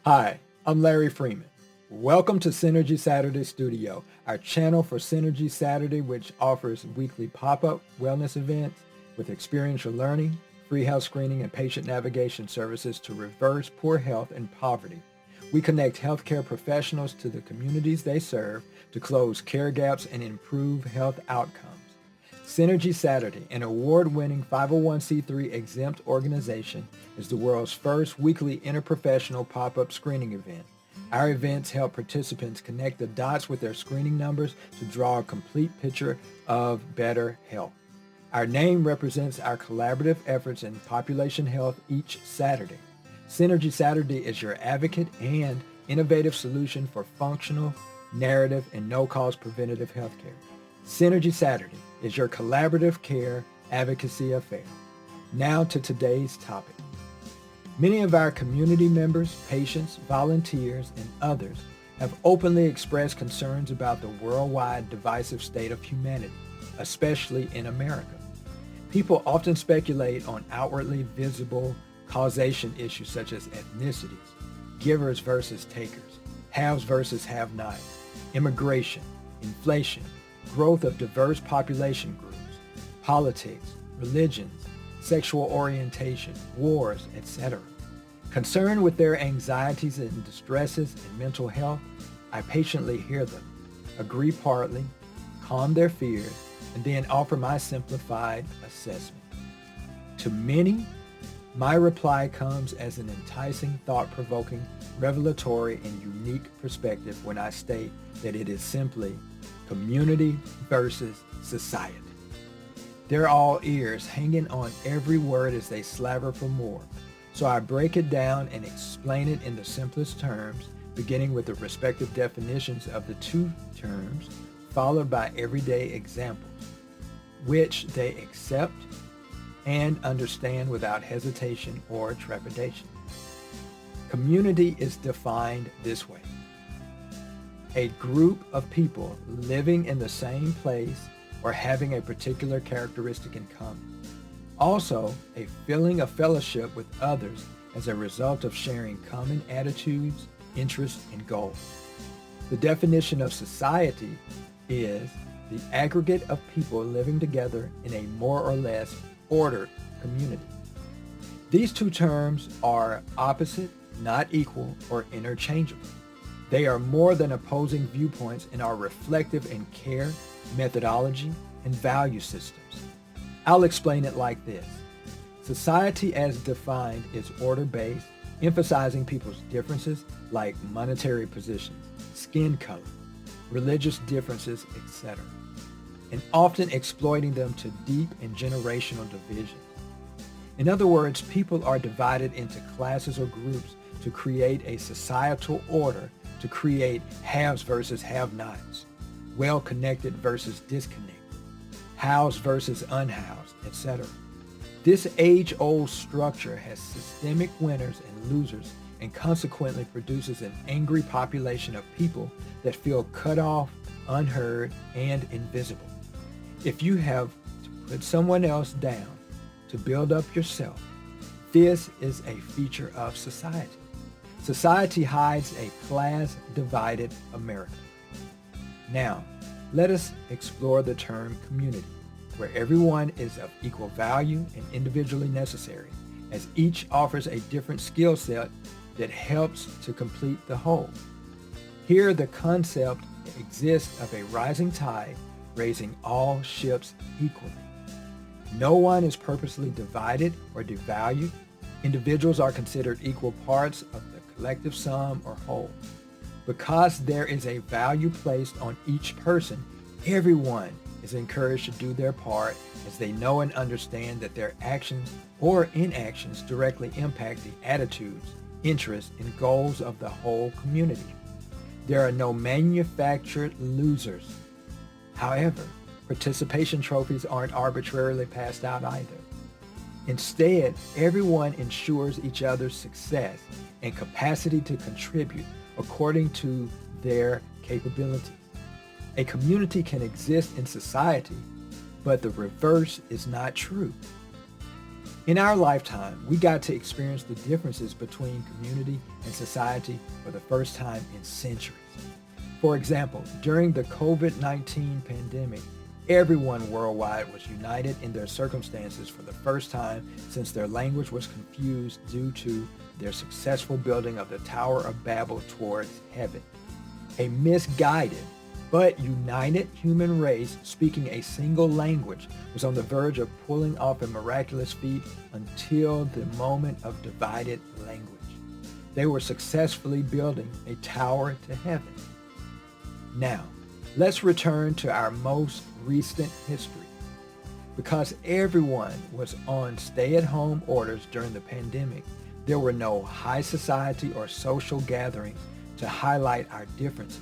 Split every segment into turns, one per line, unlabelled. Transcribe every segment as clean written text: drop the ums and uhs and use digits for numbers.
Hi, I'm Larry Freeman. Welcome to Synergy Saturday Studio, our channel for Synergy Saturday, which offers weekly pop-up wellness events with experiential learning, free health screening, and patient navigation services to reverse poor health and poverty. We connect healthcare professionals to the communities they serve to close care gaps and improve health outcomes. Synergy Saturday, an award-winning 501c3 exempt organization, is the world's first weekly interprofessional pop-up screening event. Our events help participants connect the dots with their screening numbers to draw a complete picture of better health. Our name represents our collaborative efforts in population health each Saturday. Synergy Saturday is your advocate and innovative solution for functional, narrative, and no-cost preventative healthcare. Synergy Saturday is your collaborative care advocacy affair. Now to today's topic. Many of our community members, patients, volunteers, and others have openly expressed concerns about the worldwide divisive state of humanity, especially in America. People often speculate on outwardly visible causation issues such as ethnicities, givers versus takers, haves versus have-nots, immigration, inflation, growth of diverse population groups, politics, religions, sexual orientation, wars, etc. Concerned with their anxieties and distresses in mental health, I patiently hear them, agree partly, calm their fears, and then offer my simplified assessment. To many, my reply comes as an enticing, thought-provoking, revelatory, and unique perspective when I state that it is simply community versus society. They're all ears, hanging on every word as they slaver for more. So I break it down and explain it in the simplest terms, beginning with the respective definitions of the two terms, followed by everyday examples, which they accept and understand without hesitation or trepidation. Community is defined this way: a group of people living in the same place or having a particular characteristic in common. Also, a feeling of fellowship with others as a result of sharing common attitudes, interests, and goals. The definition of society is the aggregate of people living together in a more or less ordered community. These two terms are opposite, not equal, or interchangeable. They are more than opposing viewpoints and are reflective in care, methodology, and value systems. I'll explain it like this. Society as defined is order-based, emphasizing people's differences like monetary positions, skin color, religious differences, etc., and often exploiting them to deep and generational divisions. In other words, people are divided into classes or groups to create a societal order, to create haves versus have-nots, well-connected versus disconnected, housed versus unhoused, etc. This age-old structure has systemic winners and losers and consequently produces an angry population of people that feel cut off, unheard, and invisible. If you have to put someone else down to build up yourself, this is a feature of society. Society hides a class-divided America. Now, let us explore the term community, where everyone is of equal value and individually necessary, as each offers a different skill set that helps to complete the whole. Here, the concept exists of a rising tide raising all ships equally. No one is purposely divided or devalued. Individuals are considered equal parts of the collective sum or whole. Because there is a value placed on each person, everyone is encouraged to do their part as they know and understand that their actions or inactions directly impact the attitudes, interests, and goals of the whole community. There are no manufactured losers. However, participation trophies aren't arbitrarily passed out either. Instead, everyone ensures each other's success and capacity to contribute according to their capabilities. A community can exist in society, but the reverse is not true. In our lifetime, we got to experience the differences between community and society for the first time in centuries. For example, during the COVID-19 pandemic, everyone worldwide was united in their circumstances for the first time since their language was confused due to their successful building of the Tower of Babel towards heaven. A misguided but united human race speaking a single language was on the verge of pulling off a miraculous feat until the moment of divided language. They were successfully building a tower to heaven. Now, let's return to our most recent history. Because everyone was on stay-at-home orders during the pandemic, there were no high society or social gatherings to highlight our differences.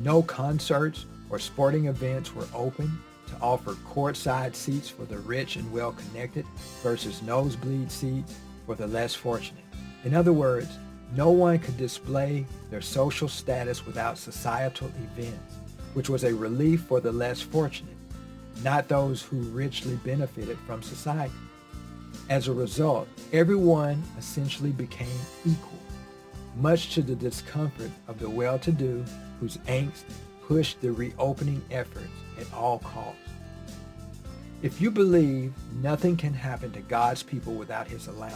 No concerts or sporting events were open to offer courtside seats for the rich and well-connected versus nosebleed seats for the less fortunate. In other words, no one could display their social status without societal events, which was a relief for the less fortunate, not those who richly benefited from society. As a result, everyone essentially became equal, much to the discomfort of the well-to-do whose angst pushed the reopening efforts at all costs. If you believe nothing can happen to God's people without his allowance,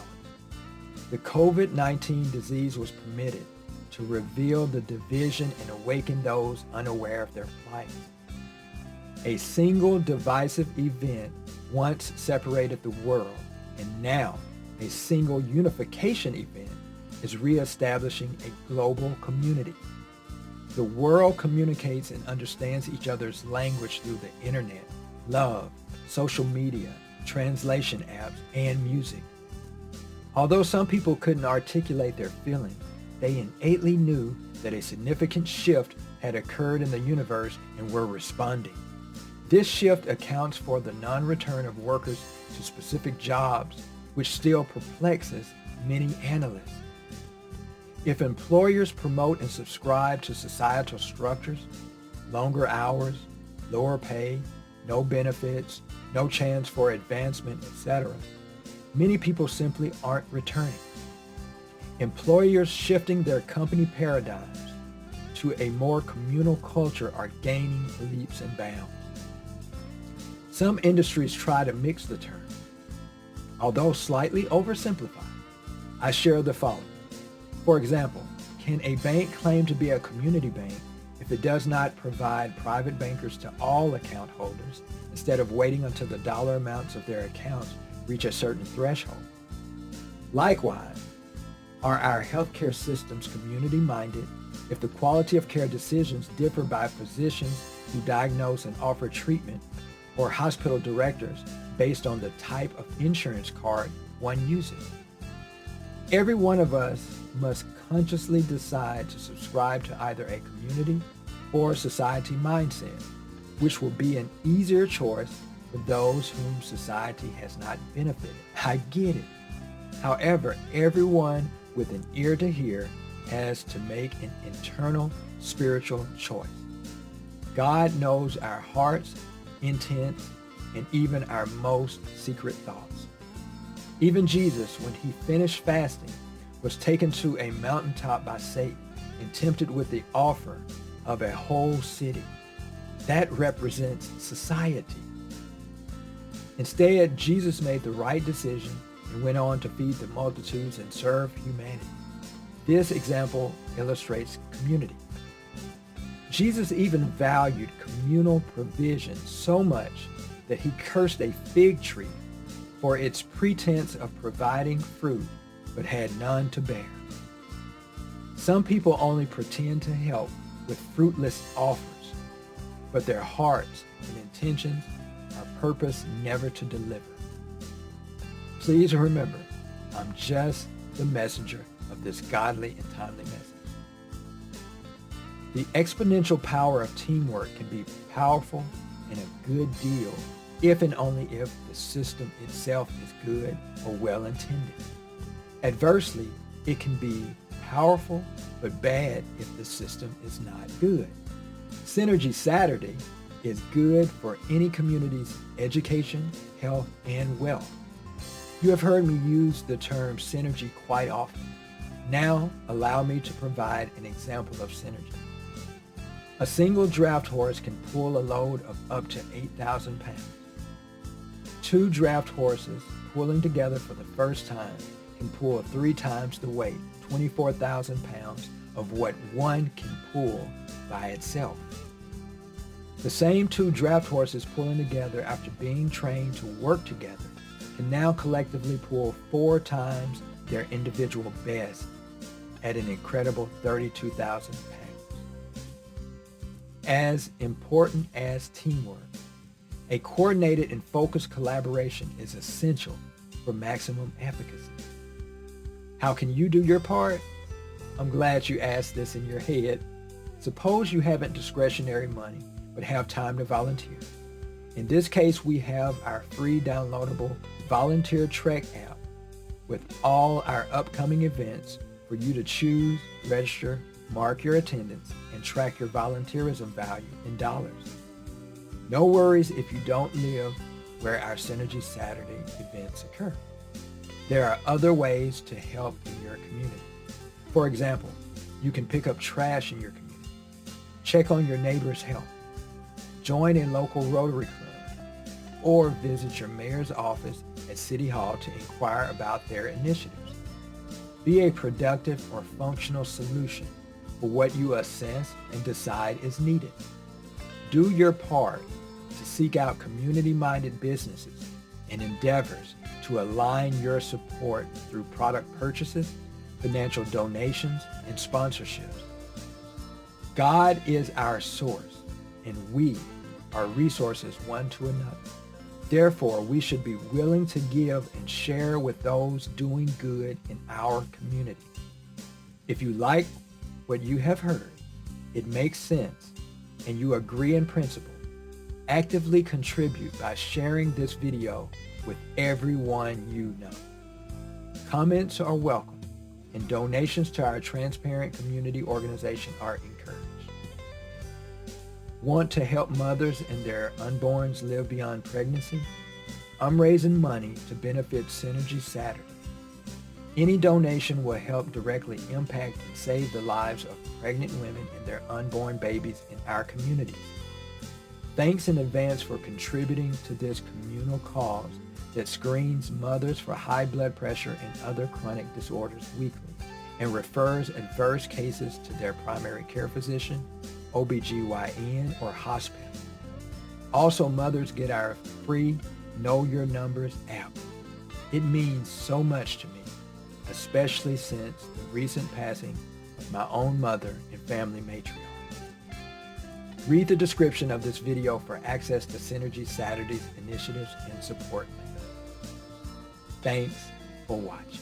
the COVID-19 disease was permitted to reveal the division and awaken those unaware of their plight. A single divisive event once separated the world, and now a single unification event is reestablishing a global community. The world communicates and understands each other's language through the internet, love, social media, translation apps, and music. Although some people couldn't articulate their feelings, they innately knew that a significant shift had occurred in the universe and were responding. This shift accounts for the non-return of workers to specific jobs, which still perplexes many analysts. If employers promote and subscribe to societal structures, longer hours, lower pay, no benefits, no chance for advancement, etc., many people simply aren't returning. Employers shifting their company paradigms to a more communal culture are gaining leaps and bounds. Some industries try to mix the term. Although slightly oversimplified, I share the following. For example, can a bank claim to be a community bank if it does not provide private bankers to all account holders instead of waiting until the dollar amounts of their accounts reach a certain threshold? Likewise, are our healthcare systems community-minded if the quality of care decisions differ by physicians who diagnose and offer treatment or hospital directors based on the type of insurance card one uses? Every one of us must consciously decide to subscribe to either a community or society mindset, which will be an easier choice for those whom society has not benefited. I get it. However, everyone with an ear to hear has to make an internal spiritual choice. God knows our hearts, intents, and even our most secret thoughts. Even Jesus, when he finished fasting, was taken to a mountaintop by Satan and tempted with the offer of a whole city. That represents society. Instead, Jesus made the right decision and went on to feed the multitudes and serve humanity. This example illustrates community. Jesus even valued communal provision so much that he cursed a fig tree for its pretense of providing fruit, but had none to bear. Some people only pretend to help with fruitless offers, but their hearts and intentions are purposed never to deliver. Please remember, I'm just the messenger of this godly and timely message. The exponential power of teamwork can be powerful and a good deal if and only if the system itself is good or well-intended. Adversely, it can be powerful but bad if the system is not good. Synergy Saturday is good for any community's education, health, and wealth. You have heard me use the term synergy quite often. Now, allow me to provide an example of synergy. A single draft horse can pull a load of up to 8,000 pounds. Two draft horses pulling together for the first time can pull 3 times the weight, 24,000 pounds, of what one can pull by itself. The same two draft horses pulling together after being trained to work together can now collectively pull 4 times their individual best at an incredible 32,000 pounds. As important as teamwork, a coordinated and focused collaboration is essential for maximum efficacy. How can you do your part? I'm glad you asked this in your head. Suppose you haven't discretionary money, but have time to volunteer. In this case, we have our free downloadable Volunteer Trek app with all our upcoming events for you to choose, register, mark your attendance, and track your volunteerism value in dollars. No worries if you don't live where our Synergy Saturday events occur. There are other ways to help in your community. For example, you can pick up trash in your community, check on your neighbor's health, join a local Rotary Club, or visit your mayor's office at City Hall to inquire about their initiatives. Be a productive or functional solution for what you assess and decide is needed. Do your part to seek out community-minded businesses and endeavors to align your support through product purchases, financial donations, and sponsorships. God is our source, and we are resources one to another. Therefore, we should be willing to give and share with those doing good in our community. If you like what you have heard, it makes sense, and you agree in principle, actively contribute by sharing this video with everyone you know. Comments are welcome, and donations to our transparent community organization are encouraged. Want to help mothers and their unborns live beyond pregnancy? I'm raising money to benefit Synergy Saturday. Any donation will help directly impact and save the lives of pregnant women and their unborn babies in our communities. Thanks in advance for contributing to this communal cause that screens mothers for high blood pressure and other chronic disorders weekly and refers adverse cases to their primary care physician, OBGYN, or hospital. Also, mothers get our free Know Your Numbers app. It means so much to me, especially since the recent passing of my own mother and family matriarch. Read the description of this video for access to Synergy Saturday's initiatives and support links. Thanks for watching.